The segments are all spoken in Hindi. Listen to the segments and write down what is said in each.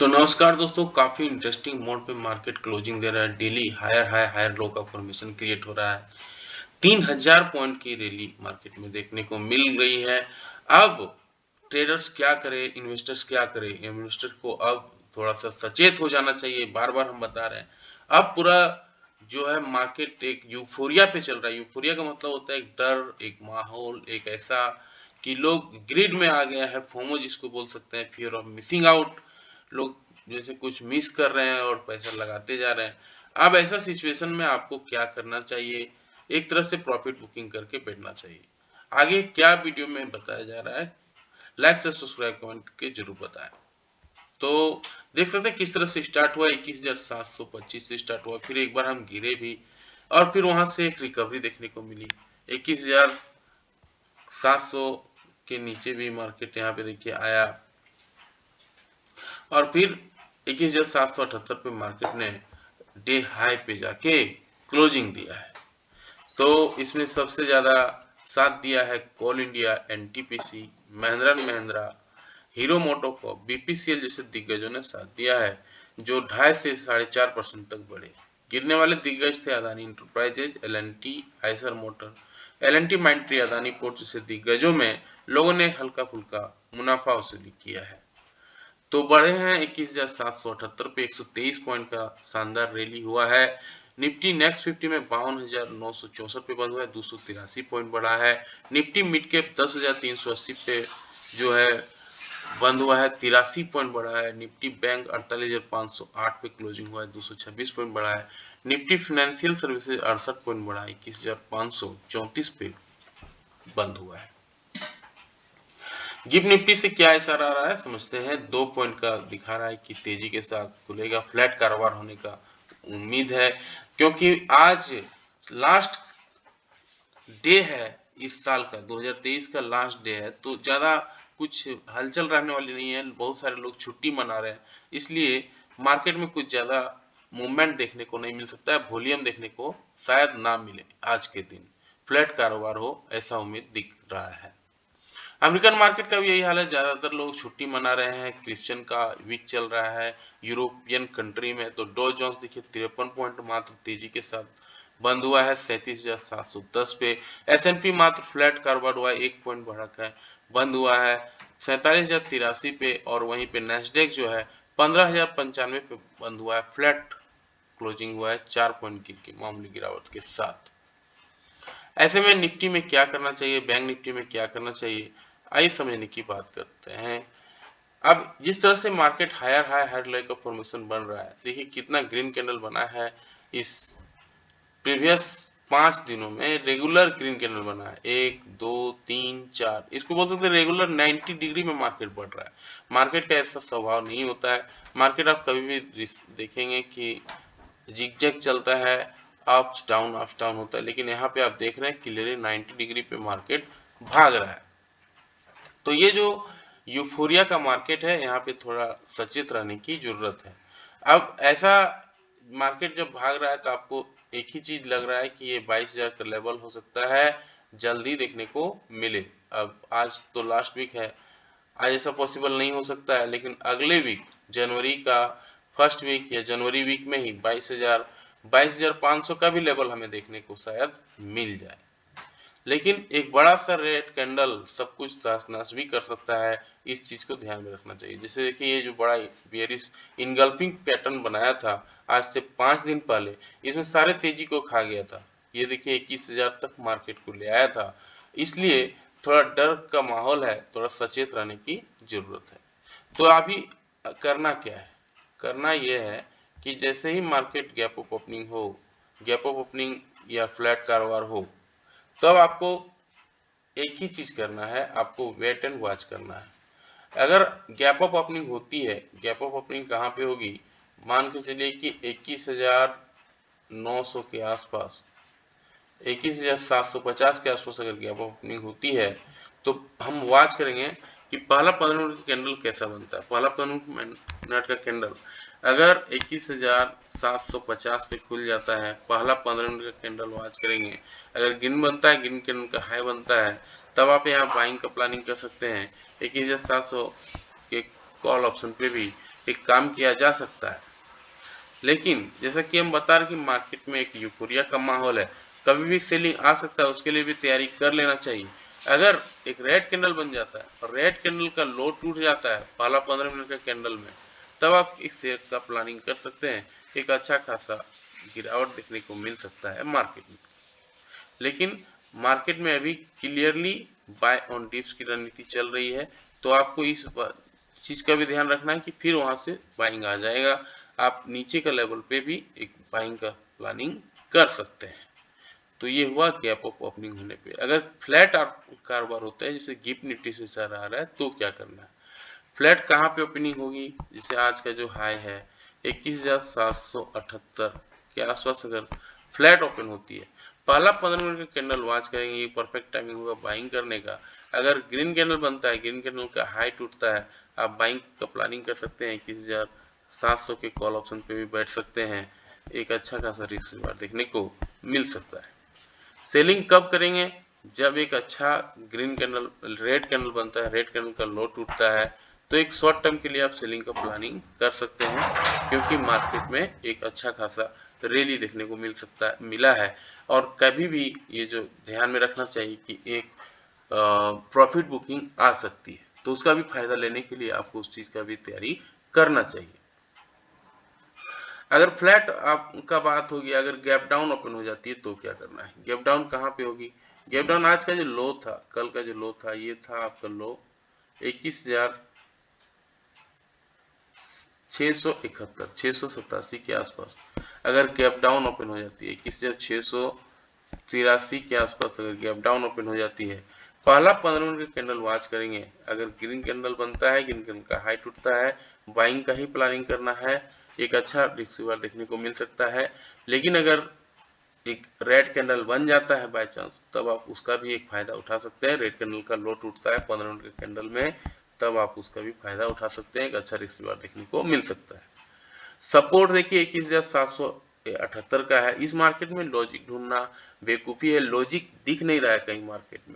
तो नमस्कार दोस्तों, काफ़ी इंटरेस्टिंग मोड पे मार्केट क्लोजिंग दे रहा है। Daily higher high higher low का फॉर्मेशन क्रिएट हो रहा है। 3000 पॉइंट की रैली मार्केट में देखने को मिल रही है। अब ट्रेडर्स क्या करें, इन्वेस्टर्स क्या करें? इन्वेस्टर को अब थोड़ा-सा सचेत हो जाना चाहिए, बार-बार हम बता रहे हैं। अब पूरा जो है मार्केट एक यूफ़ोरिया पे चल रहा है। यूफ़ोरिया का मतलब होता है एक डर, एक माहौल, एक ऐसा कि लोग ग्रिड में आ गया है, फोमो जिसको बोल सकते हैं, फियर ऑफ मिसिंग आउट। लोग जैसे कुछ मिस कर रहे हैं और पैसा लगाते जा रहे हैं। अब ऐसा सिचुएशन में आपको क्या करना चाहिए? एक तरह से प्रॉफिट बुकिंग करके बैठना चाहिए। आगे क्या वीडियो में बताया जा रहा है, लाइक से सब्सक्राइब कमेंट करके जरूर बताएं। तो देख सकते हैं किस तरह से स्टार्ट हुआ, 21,725 से स्टार्ट हुआ, फिर एक बार हम गिरे भी और फिर वहां से एक रिकवरी देखने को मिली। 21,700 के नीचे भी मार्केट यहाँ पे देखिए आया और फिर 21,778 पे मार्केट ने डे हाई पे जाके क्लोजिंग दिया है। तो इसमें सबसे ज्यादा साथ दिया है Coal India, NTPC, Mahindra and Mahindra, Hero MotoCorp, BPCL जैसे दिग्गजों ने साथ दिया है, जो 2.5 से 4.5% तक बढ़े। गिरने वाले दिग्गज थे Adani enterprises, L&T, Eicher motor, L&T माइंट्री, Adani port जैसे दिग्गजों में लोगों ने हल्का फुल्का मुनाफा वसूली किया है। तो बढ़े हैं 21,778 पे, 123 पॉइंट का शानदार रैली हुआ है। निफ्टी नेक्स्ट 50 में 52,964 पे बंद हुआ है, 283 पॉइंट बढ़ा है। निफ्टी मिड कैप 10,380 पे जो है बंद हुआ है, 83 पॉइंट बढ़ा है। निफ्टी बैंक 48,508 पे क्लोजिंग हुआ है, 226 पॉइंट बढ़ा है। निफ्टी फाइनेंशियल सर्विसेज 68 पॉइंट बढ़ा है, 21,534 पे बंद हुआ है। गिव निफ्टी से क्या इशारा आ रहा है समझते हैं। 2 पॉइंट का दिखा रहा है कि तेजी के साथ खुलेगा, फ्लैट कारोबार होने का उम्मीद है, क्योंकि आज लास्ट डे है इस साल का, 2023 का लास्ट डे है, तो ज्यादा कुछ हलचल रहने वाली नहीं है। बहुत सारे लोग छुट्टी मना रहे हैं, इसलिए मार्केट में कुछ ज्यादा मूवमेंट देखने को नहीं मिल सकता है। वॉल्यूम देखने को शायद ना मिले आज के दिन, फ्लैट कारोबार हो ऐसा उम्मीद दिख रहा है। अमेरिकन मार्केट का भी यही हाल है, ज्यादातर लोग छुट्टी मना रहे हैं, क्रिश्चियन का वीक चल रहा है यूरोपियन कंट्री में। तो डो जोन्स देखिए 53 पॉइंट मात्र तेजी के साथ बंद हुआ है 37,710 पे। एस&पी मात्र फ्लैट कारोबार हुआ है, 1 पॉइंट बढ़कर बंद हुआ है 47,083 पे। और वहीं पे नेस्डेक जो है 15,095 पे बंद हुआ है, फ्लैट क्लोजिंग हुआ है 4 पॉइंट की मामूली गिरावट के साथ। ऐसे में निफ्टी में क्या करना चाहिए, बैंक निफ्टी में क्या करना चाहिए, आइए समझने की बात करते हैं। अब जिस तरह से market higher high higher low का फॉर्मेशन बन रहा है, देखिए कितना ग्रीन कैंडल बना है। इस प्रीवियस 5 दिनों में रेगुलर ग्रीन कैंडल बना है, 1 2 3 4, इसको बोल सकते हैं रेगुलर 90 डिग्री में मार्केट बढ़ रहा है। मार्केट का ऐसा स्वभाव नहीं होता है। मार्केट आप कभी भी देखेंगे कि जिगजैग चलता है, अप्स डाउन होता है, लेकिन यहाँ पे आप देख रहे हैं क्लियरली 90 डिग्री पे मार्केट भाग रहा है। तो ये जो यूफोरिया का मार्केट है, यहाँ पे थोड़ा सचेत रहने की जरूरत है। अब ऐसा मार्केट जब भाग रहा है तो आपको एक ही चीज लग रहा है कि ये 22,000 का लेवल हो सकता है जल्दी देखने को मिले। अब आज तो लास्ट वीक है, आज ऐसा पॉसिबल नहीं हो सकता है, लेकिन अगले वीक जनवरी का फर्स्ट वीक या जनवरी वीक में ही 22,500 का भी लेवल हमें देखने को शायद मिल जाए। लेकिन एक बड़ा सा रेड कैंडल सब कुछ तहस-नहस भी कर सकता है, इस चीज को ध्यान में रखना चाहिए। जैसे देखिए ये जो बड़ा बेयरिश इनगल्फिंग पैटर्न बनाया था आज से 5 दिन पहले, इसमें सारे तेजी को खा गया था। ये देखिए 21,000 तक मार्केट को ले आया था, इसलिए थोड़ा डर का माहौल है, थोड़ा सचेत रहने की जरूरत है। तो अभी करना क्या है? करना यह है कि जैसे ही मार्केट गैप अप ओपनिंग हो, गैप अप ओपनिंग या फ्लैट कारोबार हो, तब आपको एक ही चीज करना है, आपको वेट एंड वॉच करना है। अगर गैप अप ओपनिंग होती है, गैप अप ओपनिंग कहाँ पे होगी, मान के चलिए कि 21,900 के आसपास, 21,750 के आसपास अगर गैप अप ओपनिंग होती है, तो हम वॉच करेंगे कि पहला 15 मिनट का कैंडल कैसा बनता है। पहला 15 मिनट का कैंडल अगर 21,750 पे खुल जाता है, पहला 15 मिनट का कैंडल वॉच करेंगे। अगर ग्रीन बनता है, ग्रीन कैंडल का हाई बनता है, तब आप यहाँ बाइंग का प्लानिंग कर सकते हैं। 21,700 के कॉल ऑप्शन पे भी एक काम किया जा सकता है। लेकिन जैसा कि हम बता रहे कि मार्केट में एक यूफोरिया का माहौल है, कभी भी सेलिंग आ सकता है, उसके लिए भी तैयारी कर लेना चाहिए। अगर एक रेड कैंडल बन जाता है और रेड कैंडल का लो टूट जाता है पहला 15 मिनट का कैंडल में, तब आप इस शेयर का प्लानिंग कर सकते हैं। एक अच्छा खासा गिरावट देखने को मिल सकता है मार्केट में। लेकिन मार्केट में अभी क्लियरली बाय ऑन डिप्स की रणनीति चल रही है, तो आपको इस चीज का भी ध्यान रखना है कि फिर वहां से बाइंग आ जाएगा। आप नीचे का लेवल पे भी एक बाइंग का प्लानिंग कर सकते हैं। तो ये हुआ गैप अप ओपनिंग होने पे। अगर फ्लैट कारोबार होता है, जैसे गिफ्ट निफ्टी से सर आ रहा है, तो क्या करना है? फ्लैट कहाँ पे ओपनिंग होगी? जैसे आज का जो हाई है 21,778 के आसपास अगर फ्लैट ओपन होती है, पहला 15 मिनट का कैंडल वॉच करेंगे, ये परफेक्ट टाइमिंग होगा बाइंग करने का। अगर ग्रीन कैंडल बनता है, ग्रीन कैंडल का हाई टूटता है, आप बाइंग का प्लानिंग कर सकते हैं। 21,700 के कॉल ऑप्शन पे भी बैठ सकते हैं। एक अच्छा खासा रिस्क रिवार्ड देखने को मिल सकता है। सेलिंग कब करेंगे? जब एक अच्छा ग्रीन कैंडल रेड कैंडल बनता है, रेड कैंडल का लो टूटता है, तो एक शॉर्ट टर्म के लिए आप सेलिंग का प्लानिंग कर सकते हैं, क्योंकि मार्केट में एक अच्छा खासा रैली देखने को मिला है। और कभी भी ये जो ध्यान में रखना चाहिए कि एक प्रॉफिट बुकिंग आ सकती है, तो उसका भी फायदा लेने के लिए आपको उस चीज का भी तैयारी करना चाहिए। अगर फ्लैट आपका बात होगी, अगर गैप डाउन ओपन हो जाती है तो क्या करना है? गैप डाउन कहाँ पे होगी? गैप डाउन आज का जो लो था, कल का जो लो था, ये था आपका लो 21,671 687 के आसपास। अगर गैप डाउन ओपन हो जाती है 21,683 के आसपास, अगर गैप डाउन ओपन हो जाती है, पहला 15 मिनट का कैंडल वॉच करेंगे। अगर ग्रीन कैंडल बनता है, ग्रीन कैंडल का हाई टूटता है, बाइंग का ही प्लानिंग करना है। एक अच्छा रिसीवर देखने को मिल सकता है। लेकिन अगर एक रेड कैंडल बन जाता है बाय चांस, तब आप उसका भी एक फायदा उठा सकते हैं। रेड कैंडल का लो टूटता है 15 मिनट के कैंडल में, तब आप उसका भी फायदा उठा सकते हैं। एक अच्छा रिसीवर देखने को मिल सकता है। सपोर्ट देखिए 21,778 का है। इस मार्केट में लॉजिक ढूंढना बेवकूफी है। लॉजिक दिख नहीं रहा है कहीं मार्केट में,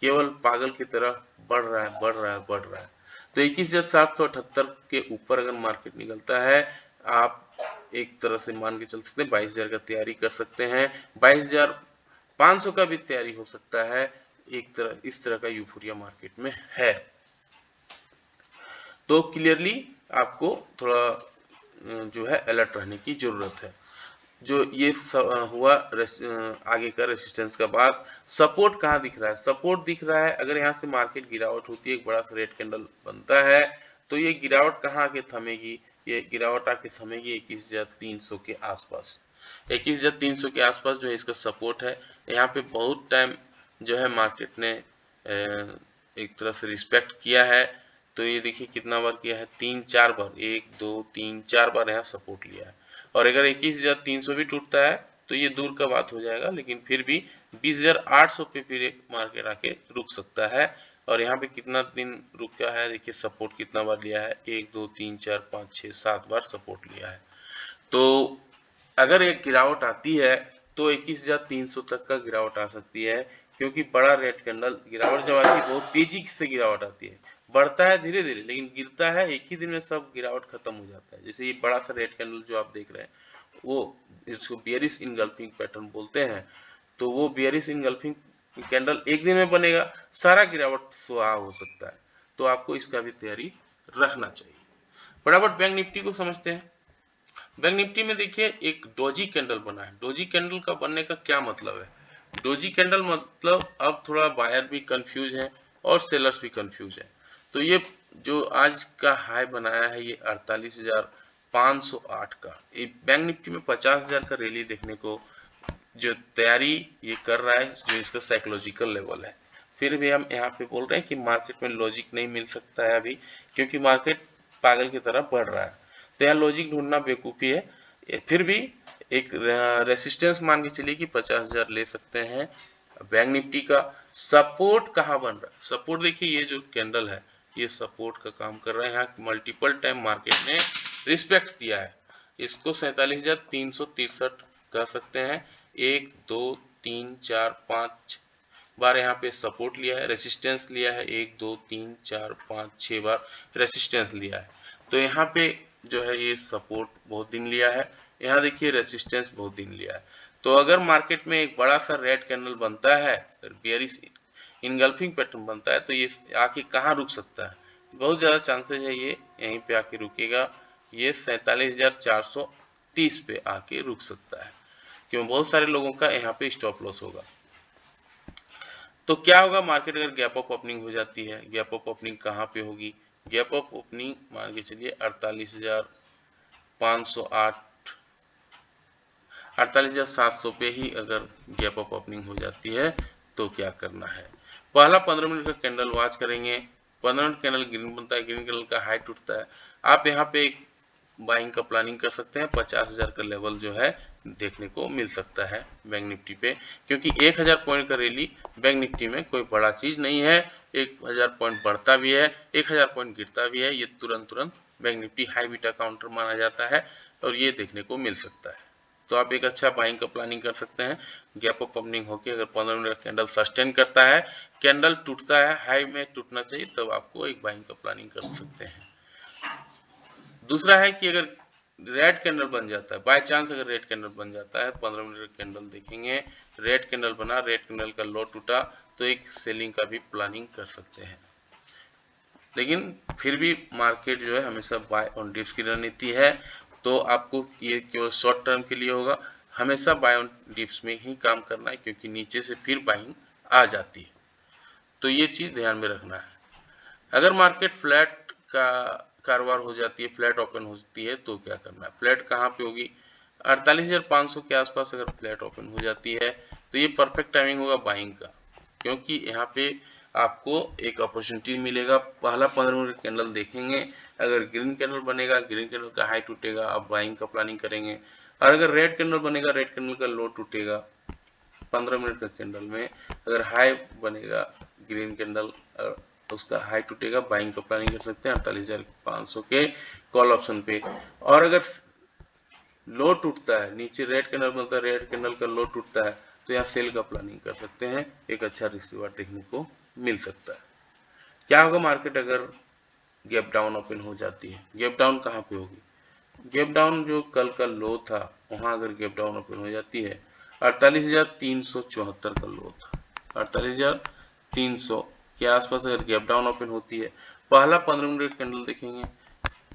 केवल पागल की तरह बढ़ रहा है, बढ़ रहा है, बढ़ रहा है। तो 21,778 के ऊपर अगर मार्केट निकलता है, आप एक तरह से मान के चल सकते हैं 22,000 का तैयारी कर सकते हैं। 22,500 का भी तैयारी हो सकता है। एक तरह इस तरह का यूफोरिया मार्केट में है। तो क्लियरली आपको थोड़ा जो है अलर्ट रहने की जरूरत है। जो ये हुआ आगे का रेसिस्टेंस का बाद। सपोर्ट कहाँ दिख रहा है? सपोर्ट दिख रहा है, अगर यहाँ से मार्केट गिरावट होती है, एक बड़ा सा रेड कैंडल बनता है, तो ये गिरावट कहाँ आके थमेगी? ये गिरावट आके थमेगी 21,300 के आसपास। 21,300 के आसपास जो है इसका सपोर्ट है। यहाँ पे बहुत टाइम जो है मार्केट ने एक तरह से रिस्पेक्ट किया है। तो ये देखिए कितना बार किया है, 3-4 बार, 1 2 3 4 बार यहाँ सपोर्ट लिया है। और अगर 21,300 भी टूटता है तो ये दूर का बात हो जाएगा, लेकिन फिर भी 20,800 पे फिर एक मार्केट आके रुक सकता है। और यहाँ पे कितना दिन रुका है देखिए, सपोर्ट कितना बार लिया है, 1 2 3 4 5 6 7 बार सपोर्ट लिया है। तो अगर एक गिरावट आती है तो 21,300 तक का गिरावट आ सकती है, क्योंकि बड़ा रेड कैंडल गिरावट जब आती है बहुत तेजी से गिरावट आती है, बढ़ता है धीरे धीरे, लेकिन गिरता है एक ही दिन में, सब गिरावट खत्म हो जाता है। जैसे ये बड़ा सा रेड कैंडल जो आप देख रहे हैं, वो इसको बियरिश इनगल्फिंग पैटर्न बोलते हैं। तो वो बियरिश इनगल्फिंग कैंडल एक दिन में बनेगा, सारा गिरावट सुहा हो सकता है। तो आपको इसका भी तैयारी रखना चाहिए। फटाफट बैंक निफ्टी को समझते हैं। बैंक निफ्टी में देखिए एक डोजी कैंडल बना है। डोजी कैंडल का बनने का क्या मतलब है? डोजी कैंडल मतलब अब थोड़ा बायर भी कंफ्यूज है और सेलर्स भी कंफ्यूज है। तो ये जो आज का हाई बनाया है ये 48,508 का, ये बैंक निफ्टी में 50,000 का रैली देखने को जो तैयारी ये कर रहा है, जो इसका साइकोलॉजिकल लेवल है। फिर भी हम यहाँ पे बोल रहे हैं कि मार्केट में लॉजिक नहीं मिल सकता है अभी, क्योंकि मार्केट पागल की तरह बढ़ रहा है। तो यहाँ लॉजिक ढूंढना बेवकूफ़ी है। फिर भी एक रेसिस्टेंस मान के चलिए कि 50,000 ले सकते हैं। बैंक निफ्टी का सपोर्ट कहाँ बन रहा है? सपोर्ट देखिए ये जो कैंडल है ये सपोर्ट का काम कर रहा है। यहाँ मल्टीपल टाइम मार्केट ने रिस्पेक्ट दिया है इसको। 47,363 कर सकते हैं। 1 2 3 4 5 बार यहाँ पे सपोर्ट लिया है, रेसिस्टेंस लिया है, 1 2 3 4 5 6 बार रेसिस्टेंस लिया है। तो यहाँ पे जो है ये सपोर्ट बहुत दिन लिया है, यहाँ देखिए रेजिस्टेंस बहुत दिन लिया है। तो अगर मार्केट में एक बड़ा सा रेड कैंडल बनता है, बेयरिश इनगल्फिंग पैटर्न बनता है, तो ये आके कहाँ रुक सकता है? बहुत ज़्यादा चांसेस है ये यहीं पे आके रुकेगा, ये 47,430 पे आके रुक सकता है, क्यों बहुत सारे लोगों का यहाँ पे स्टॉप लॉस होगा। तो क्या होगा, मार्केट अगर गैप अप ओपनिंग हो जाती है, गैप अप ओपनिंग कहाँ पे होगी? गैप अप ओपनिंग मान के चलिए 48,508 48,700 पे ही अगर गैप अप ओपनिंग हो जाती है तो क्या करना है? पहला 15 मिनट का कैंडल वॉच करेंगे, 15 मिनट कैंडल ग्रीन बनता है, ग्रीन कैंडल का हाई टूटता है, आप यहाँ पे एक बाइंग का प्लानिंग कर सकते हैं। 50,000 का लेवल जो है देखने को मिल सकता है बैंक निफ्टी पे, क्योंकि 1000 पॉइंट का रैली बैंक निफ्टी में कोई बड़ा चीज नहीं है। 1000 पॉइंट बढ़ता भी है, 1000 पॉइंट गिरता भी है, ये तुरंत bank Nifty high beta counter माना जाता है और ये देखने को मिल सकता है। तो आप एक अच्छा बाइंग का प्लानिंग कर सकते हैं। गैप अप ओपनिंग होके अगर 15 मिनट का कैंडल सस्टेन करता है, कैंडल टूटता है, हाई में टूटना चाहिए, तब आपको एक बाइंग का प्लानिंग कर सकते हैं। दूसरा है कि अगर रेड कैंडल बन जाता है, बाय चांस अगर रेड कैंडल बन जाता है, 15 मिनट का कैंडल देखेंगे, रेड कैंडल बना, रेड कैंडल का लो टूटा, तो एक सेलिंग का भी प्लानिंग कर सकते हैं। लेकिन फिर भी मार्केट जो है हमेशा बाय ऑन डिप्स की रणनीति है, तो आपको ये केवल शॉर्ट टर्म के लिए होगा, हमेशा बाय ऑन डिप्स में ही काम करना है, क्योंकि नीचे से फिर बाइंग आ जाती है, तो ये चीज ध्यान में रखना है। अगर मार्केट फ्लैट का कारोबार हो जाती है, फ्लैट ओपन होती है, तो क्या करना है? फ्लैट कहाँ पे होगी? 48,500 के आसपास अगर फ्लैट ओपन हो जाती है तो ये परफेक्ट टाइमिंग होगा बाइंग का, क्योंकि यहाँ पे आपको एक अपॉर्चुनिटी मिलेगा। पहला 15 मिनट कैंडल देखेंगे, अगर ग्रीन कैंडल बनेगा, ग्रीन कैंडल का हाई टूटेगा, आप बाइंग का प्लानिंग करेंगे, और अगर रेड कैंडल बनेगा, रेड कैंडल का लो टूटेगा, 15 मिनट का कैंडल में अगर हाई बनेगा, ग्रीन कैंडल उसका हाई टूटेगा, बाइंग का प्लानिंग कर सकते हैं 48,500 के कॉल ऑप्शन पे। और अगर लो टूटता है, नीचे रेड कैंडल बनता है, रेड कैंडल का लो टूटता है, तो यहाँ सेल का प्लानिंग कर सकते हैं, एक अच्छा रिसीवर देखने को मिल सकता है। क्या होगा मार्केट अगर गैप डाउन ओपन हो जाती है? गैप डाउन कहाँ पे होगी? गैप डाउन जो कल का लो था, वहां अगर गैप डाउन ओपन हो जाती है, 48,374 का लो था, 48,300 के आसपास अगर गैप डाउन ओपन होती है, पहला 15 मिनट कैंडल देखेंगे,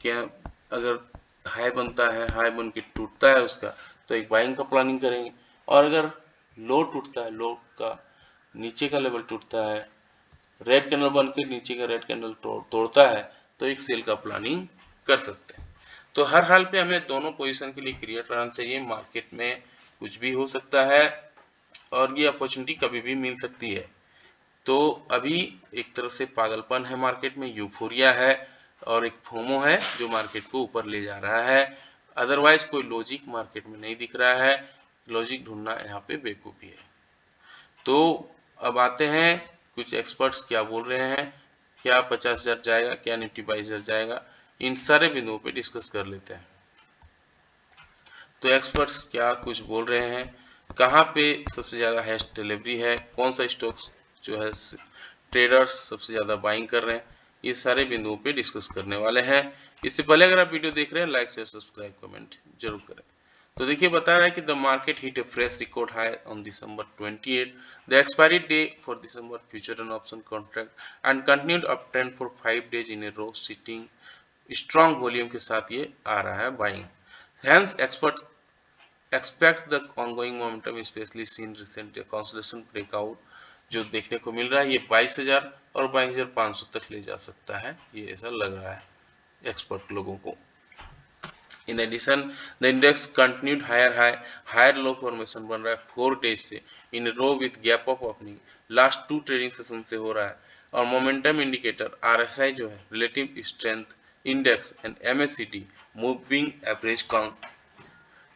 क्या अगर हाई बनता है, हाई बन के टूटता है उसका, तो एक बाइंग का प्लानिंग करेंगे, और अगर लो टूटता है, लो का नीचे का लेवल टूटता है, रेड कैंडल बन के नीचे का रेड कैंडल तोड़ता है, तो एक सेल का प्लानिंग कर सकते हैं। तो हर हाल पे हमें दोनों पोजीशन के लिए क्रिएट रहना चाहिए। मार्केट में कुछ भी हो सकता है और ये अपॉर्चुनिटी कभी भी मिल सकती है। तो अभी एक तरह से पागलपन है मार्केट में, यूफोरिया है और एक फोमो है जो मार्केट को ऊपर ले जा रहा है। अदरवाइज कोई लॉजिक मार्केट में नहीं दिख रहा है, लॉजिक ढूंढना यहाँ पे बेवकूफ़ी है। तो अब आते हैं कुछ एक्सपर्ट्स क्या बोल रहे हैं, क्या 50,000 जाएगा, क्या निफ्टी 22,000 जाएगा, इन सारे बिंदुओं पे डिस्कस कर लेते हैं। तो एक्सपर्ट्स क्या कुछ बोल रहे हैं, कहाँ पे सबसे ज़्यादा हैश डिलीवरी है, कौन सा स्टॉक जो है ट्रेडर्स सबसे ज़्यादा बाइंग कर रहे हैं, ये सारे बिंदुओं पे डिस्कस करने वाले हैं। इससे पहले अगर आप वीडियो देख रहे हैं, लाइक शेयर सब्सक्राइब कमेंट जरूर करें। तो देखिए बता रहा है कि the market hit a fresh record high on December 28, the expiry day for December future and option contract and continued up trend for 5 days in a row, sitting strong volume के साथ ये आ रहा है buying. Hence, experts expect the ongoing momentum, especially seen recent consolidation breakout जो देखने को मिल रहा है, ये 22,000 और 22,500 तक ले जा सकता है, ये ऐसा लग रहा है एक्सपर्ट लोगों को। In addition, the index continued higher low formation बन रहा है 4 डेज से in row with gap of opening, last 2 trading session से हो रहा है। और मोमेंटम इंडिकेटर RSI जो है relative strength index and MACD moving average count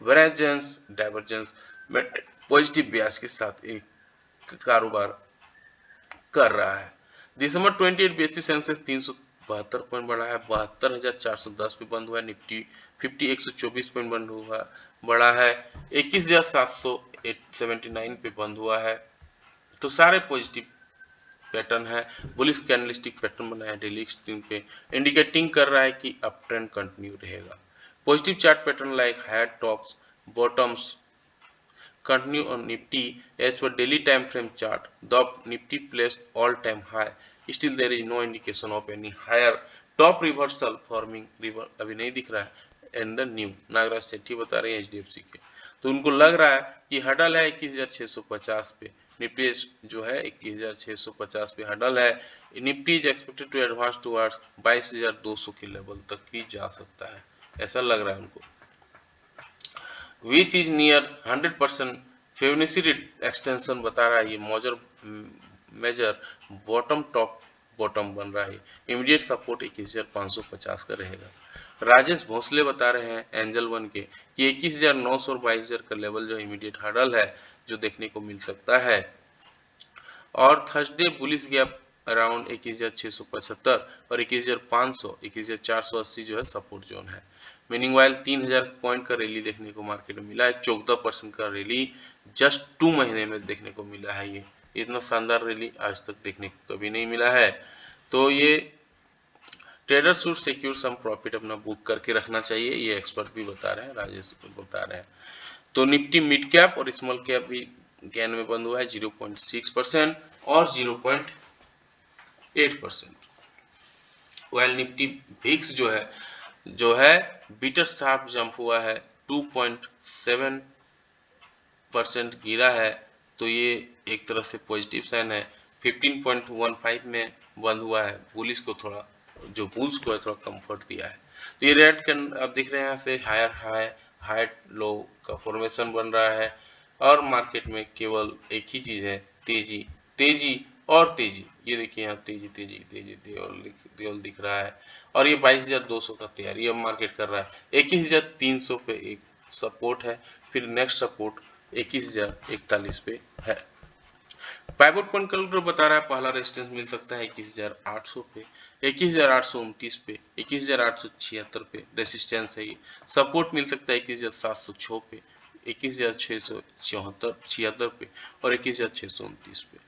वेराइजेंस divergence में पॉजिटिव ब्याज के साथ एक कारोबार कर रहा है। December 28 BSE सेंसेक्स 372 पॉइंट बढ़ा है, 72,410 पे बंद हुआ है। निफ्टी 50 124 पॉइंट बंद हुआ बढ़ा है, 21,779 पे बंद हुआ है। तो सारे पॉजिटिव पैटर्न है, बुलिश कैंडलस्टिक पैटर्न बनाया है डेली स्क्रीन पे, इंडिकेटिंग कर रहा है कि अप ट्रेंड कंटिन्यू रहेगा। Positive chart pattern like higher tops bottoms continue on Nifty as per daily time frame chart. The Nifty placed all-time high. Still there is no indication of any higher top reversal forming अभी नहीं दिख रहा है। एंड द न्यू नागराज सेठी बता रहे हैं HDFC के, तो उनको लग रहा है कि हडल है 21,650 पे, निफ्टी जो है 21,650 पे हडल है। Nifty is expected to advance towards 22,200 के लेवल तक भी जा सकता है, ऐसा लग रहा है उनको, which is near 100%। Fibonacci extension बता रहा है ये मेजर बॉटम टॉप बॉटम बन रहा है। इमीडिएट सपोर्ट 21,550 का रहेगा। राजेश भोसले बता रहे हैं एंजल वन के कि 21,900 और 22,000 का लेवल जो इमीडिएट हर्डल है जो देखने को मिल सकता है। और थर्सडे बुलिश गैप अराउंड 21,675 और 21,500 21,480 जो है सपोर्ट जोन है। मीनिंग वाइल 3,000 पॉइंट का रैली देखने को मार्केट में मिला है, 14% का रैली जस्ट 2 महीने में देखने को मिला है। ये इतना शानदार रैली आज तक देखने को कभी नहीं मिला है। तो ये trader should secure some profit अपना बुक करके रखना चाहिए, ये एक्सपर्ट भी बता रहे हैं, राजेश बता रहे हैं। तो निफ्टी मिड कैप और स्मॉल कैप भी गेन में बंद हुआ है 0.6% और 0.8%। वाइल निफ्टी विक्स जो है बीटर शार्प जंप हुआ है 2.7% गिरा है, तो ये एक तरह से पॉजिटिव साइन है। 15.15 में बंद हुआ है, बुलिस को थोड़ा जो बुल्स को है थोड़ा कंफर्ट दिया है। तो ये रेड कैंडल अब दिख रहे हैं यहाँ से हायर हाई हाई लो का फॉर्मेशन बन रहा है और मार्केट में केवल एक ही चीज है तेजी तेजी और तेजी। ये देखिए यहाँ तेजी तेजी तेजी देवल दिख रहा है और ये 22,200 का तैयारी अब मार्केट कर रहा है। 21,300 पे एक सपोर्ट है, फिर नेक्स्ट सपोर्ट 21,041 पे है। पाइवट पॉइंट कैलकुलेटर बता रहा है पहला रेजिस्टेंस मिल सकता है 21,800 पे, 21,829 पे, 21,876 पे रेजिस्टेंस है ये। सपोर्ट मिल सकता है 21,706 पे, 21,676 पे और 21,629 पे।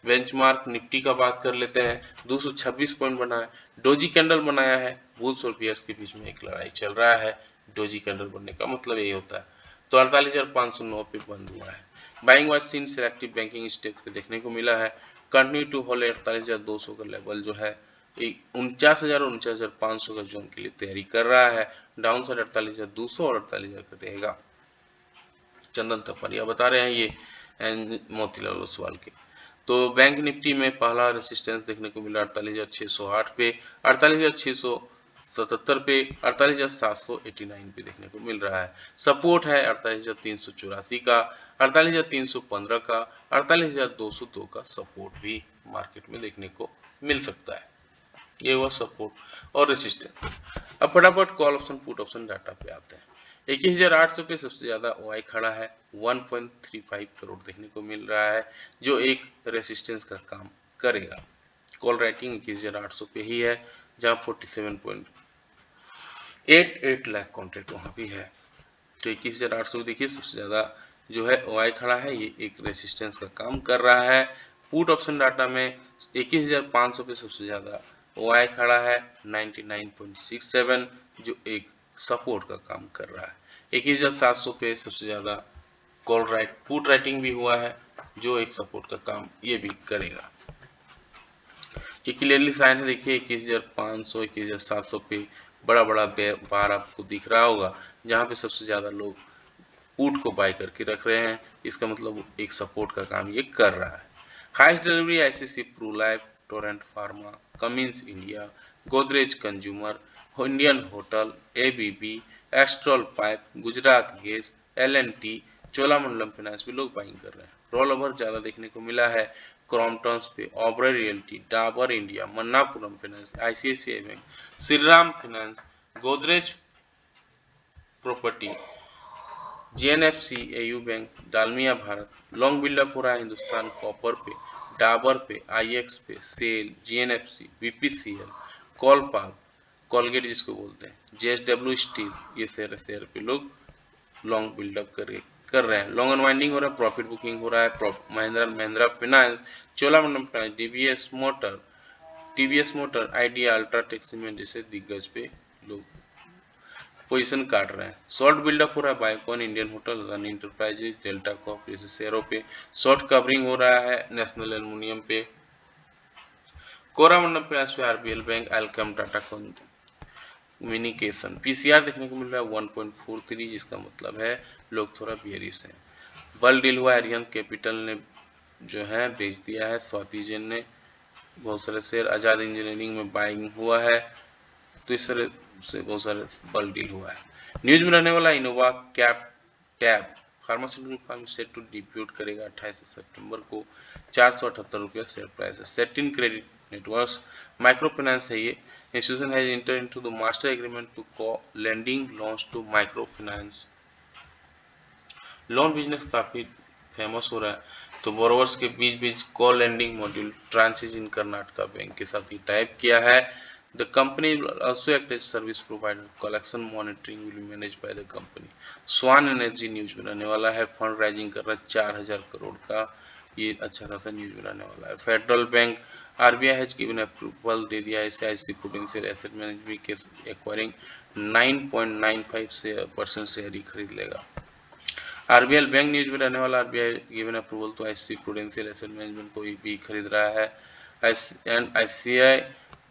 बेंचमार्क निफ्टी का बात कर लेते हैं, 226 पॉइंट बना है, डोजी कैंडल बनाया है, बुल्स और बियर्स के बीच में एक लड़ाई चल रहा है। डोजी कैंडल बनने का मतलब यही होता है। तो 48,509 पे बंद हुआ है। Buying was seen selective banking stake पे देखने को मिला है, कंटिन्यू टू होल्ड 48,200 का लेवल जो है 49,000 और 49,500 का जोन के लिए तैयारी कर रहा है। डाउन साइड 48,200 और 48,000 का रहेगा। चंदन तपरिया बता रहे हैं ये मोतीलाल ओसवाल के। तो बैंक निफ्टी में पहला रेसिस्टेंस देखने को मिला 48,608 पे, 48,677 पे, 48,789 पे देखने को मिल रहा है। सपोर्ट है 48,384 का, 48,315 का, 48,202 का सपोर्ट भी मार्केट में देखने को मिल सकता है। ये हुआ सपोर्ट और रेसिस्टेंस। अब फटाफट call option put option data पे आते हैं। 21,800 पे सबसे ज्यादा ओआई खड़ा है, 1.35 करोड़ देखने को मिल रहा है जो एक रेसिस्टेंस का काम करेगा। कॉल राइटिंग 21,800 पे ही है जहां 47.88 लाख कॉन्ट्रैक्ट वहां भी है। तो 21,800 देखिए सबसे ज्यादा जो है ओआई खड़ा है, ये एक रेसिस्टेंस का काम कर रहा है। पुट ऑप्शन डाटा में 21,500 पे सबसे ज्यादा ओआई खड़ा है 99.67 जो एक सपोर्ट का काम कर रहा है। 21,700 पे सबसे ज्यादा कॉल राइट पुट राइटिंग भी हुआ है जो एक सपोर्ट का काम ये भी करेगा। ये क्लियरली साइन है, देखिए 21,500 21,700 पे बड़ा बड़ा बार आपको दिख रहा होगा जहाँ पे सबसे ज्यादा लोग पुट को बाय करके रख रहे हैं, इसका मतलब एक सपोर्ट का काम ये कर रहा है। Highest delivery ICC, pru life, Torrent pharma, Cummins India, Godrej consumer, Indian hotel, ABB, Astral pipe, Gujarat gas, LNT, Cholamandalam finance भी लोग बाइंग कर रहे हैं। रोल ओवर ज्यादा देखने को मिला है क्रॉम्पटन्स पे, Oberoi Realty, Dabur India, Manappuram Finance, ICICI Bank, Shriram Finance, Godrej Property, JNFC, AU Bank, Dalmia Bharat, long buildup हो रहा है हिंदुस्तान कॉपर पे, डाबर पे, आईएक्स पे, सेल, जीएनएफसी, बीपीसीएल, कॉलपाल, कॉलगेट जिसको बोलते हैं, जेएसडब्ल्यू स्टील, ये शेयर पे लोग लॉन्ग बिल्डअप कर रहे हैं। लॉन्ग अनवाइंडिंग हो रहा है, प्रॉफिट बुकिंग हो रहा है। Mahindra finance, Cholamandalam finance, TVS motor, idea, UltraTech cement जैसे दिग्गज पे लोग पोजीशन काट रहे हैं। शॉर्ट बिल्डअप हो रहा है, Biocon, Indian hotel, Adani enterprises, delta Corp जैसे शेयरों पे। शॉर्ट कवरिंग हो रहा है नेशनल एल्युमिनियम पे, कोरामंडलम फाइनेंस पे, RBL bank, Alkem, Tata communication. PCR देखने को मिल रहा है 1.43, जिसका मतलब है लोग थोड़ा बियरिश हैं। बल डील हुआ, एरियन कैपिटल ने जो है बेच दिया है, स्वाति जैन ने बहुत सारे शेयर। आजाद इंजीनियरिंग में बाइंग हुआ है, तो इस तरह से बहुत सारे बल डील हुआ है। न्यूज में रहने वाला Innova Captab pharmaceutical firm set to debut करेगा 28 सितंबर को, 478 रुपया शेयर प्राइस है। Satin credit networks micro finance है, ये institution has enter into the master agreement to co lending loans to micro finance. Loan business काफी फेमस हो रहा है, तो बोरोवर्स के बीच बीच कॉल लेंडिंग मॉड्यूल ट्रांसिज इन कर्नाटका बैंक के साथ ही टाइप किया है। The company also act as service provider, collection monitoring will be manage by the company. Swan energy news में रहने वाला है, फंड राइजिंग कर रहा है 4000 करोड़ का, ये अच्छा खासा न्यूज में रहने वाला है। Federal Bank, RBI has given approval दे दिया एसआईसी प्रूडेंशियल एसेट मैनेजमेंट के एक्वायरिंग 9.95% शेयर ही खरीद लेगा। आरबीएल बैंक न्यूज में रहने वाला, RBI given approval to IC Prudential asset management को भी खरीद रहा है, एंड आईसीआई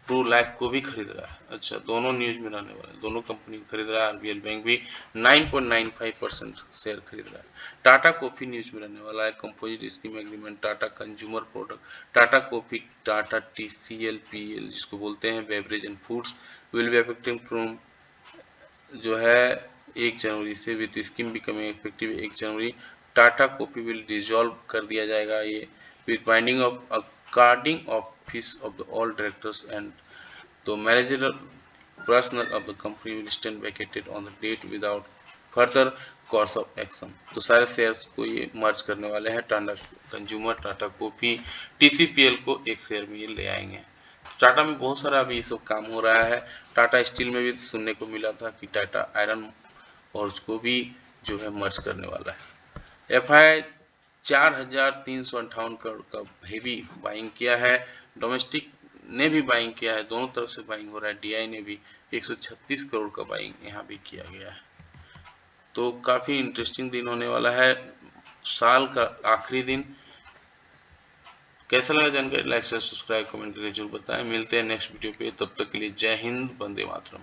प्रू लाइफ को भी खरीद रहा है। अच्छा, दोनों न्यूज में रहने वाले, दोनों कंपनी खरीद रहा है। आरबीएल बैंक भी 9.95% शेयर खरीद रहा है। टाटा कॉफी न्यूज में रहने वाला है, composite scheme agreement, Tata consumer product, Tata coffee, Tata TCLPL जिसको बोलते हैं beverage and foods, will be affecting from जो है 1 जनवरी से, with scheme becoming effective 1 January. Tata coffee will dissolve कर दिया जाएगा ये, with binding of according office of the all directors and the manager personal of the company will stand vacated on the date without further course of action. तो सारे शेयर्स को ये मर्ज करने वाले हैं, टाटा कंज्यूमर, टाटा कॉफी, टीसीपीएल को एक शेयर में ये ले आएंगे। टाटा में बहुत सारा अभी ये सब काम हो रहा है। टाटा स्टील में भी सुनने को मिला था कि टाटा आयरन और उसको भी जो है मर्ज करने वाला है। एफआई 4358 करोड़ का हेवी बाइंग किया है, डोमेस्टिक ने भी बाइंग किया है, दोनों तरफ से बाइंग हो रहा है। डीआई ने भी 136 करोड़ का बाइंग यहाँ भी किया गया है। तो काफी इंटरेस्टिंग दिन होने वाला है, साल का आखिरी दिन। कैसा लगा जानकारी, लाइक से सब्सक्राइब कमेंट करके जरूर बताएं। मिलते हैं नेक्स्ट वीडियो पे, तब तक के लिए जय हिंद, वंदे मातरम।